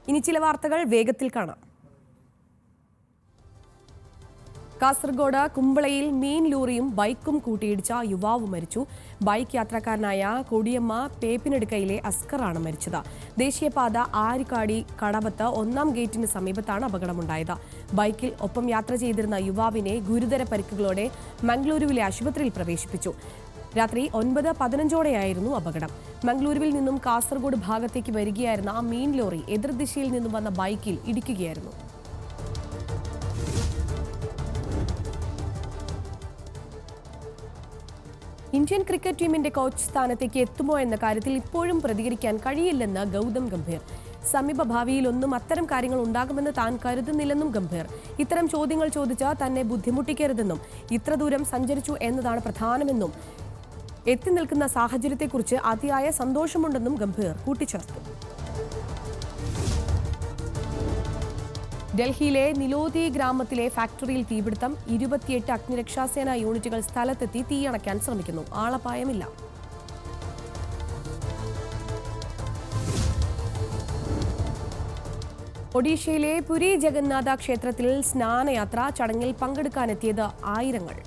ഇനി ചില വാർത്തകൾ വേഗത്തിൽ കാണാം. കാസർഗോഡ് കുമ്പളയിൽ മീൻ ലോറിയും ബൈക്കും കൂട്ടിയിടിച്ച യുവാവ് മരിച്ചു. ബൈക്ക് യാത്രക്കാരനായ കൊടിയമ്മ പേപ്പിനെടുക്കയിലെ അസ്കറാണ് മരിച്ചത്. ദേശീയപാത ആരിക്കാടി കടവത്ത് 1-ാം ഗേറ്റിന് സമീപത്താണ് അപകടമുണ്ടായത്. ബൈക്കിൽ ഒപ്പം യാത്ര ചെയ്തിരുന്ന യുവാവിനെ ഗുരുതര പരിക്കുകളോടെ മംഗളൂരുവിലെ ആശുപത്രിയിൽ പ്രവേശിപ്പിച്ചു. രാത്രി 9:15ഓടെയായിരുന്നു അപകടം. മംഗളൂരുവിൽ നിന്നും കാസർഗോഡ് ഭാഗത്തേക്ക് വരികയായിരുന്ന മീൻ ലോറി എതിർദിശയിൽ നിന്നും വന്ന ബൈക്കിൽ ഇടിക്കുകയായിരുന്നു. ഇന്ത്യൻ ക്രിക്കറ്റ് ടീമിന്റെ കോച്ച് സ്ഥാനത്തേക്ക് എത്തുമോ എന്ന കാര്യത്തിൽ ഇപ്പോഴും പ്രതികരിക്കാൻ കഴിയില്ലെന്ന് ഗൗതം ഗംഭീർ. സമീപ ഭാവിയിലൊന്നും അത്തരം കാര്യങ്ങൾ ഉണ്ടാകുമെന്ന് താൻ കരുതുന്നില്ലെന്നും ഗംഭീർ. ഇത്തരം ചോദ്യങ്ങൾ ചോദിച്ച് തന്നെ ബുദ്ധിമുട്ടിക്കരുതെന്നും ഇത്ര ദൂരം സഞ്ചരിച്ചു എന്നതാണ് പ്രധാനമെന്നും എത്തി നിൽക്കുന്ന സാഹചര്യത്തെക്കുറിച്ച് അതിയായ സന്തോഷമുണ്ടെന്നും ഗംഭീർ കൂട്ടിച്ചേർത്തു. ഡൽഹിയിലെ നിലോതി ഗ്രാമത്തിലെ ഫാക്ടറിയിൽ തീപിടുത്തം. 28 അഗ്നിരക്ഷാസേന യൂണിറ്റുകൾ സ്ഥലത്തെത്തി തീയണയ്ക്കാൻ ശ്രമിക്കുന്നു. ആളപായമില്ല. ഒഡീഷയിലെ പുരി ജഗന്നാഥ ക്ഷേത്രത്തിൽ സ്നാനയാത്ര. ചടങ്ങിൽ പങ്കെടുക്കാനെത്തിയത് ആയിരങ്ങൾ.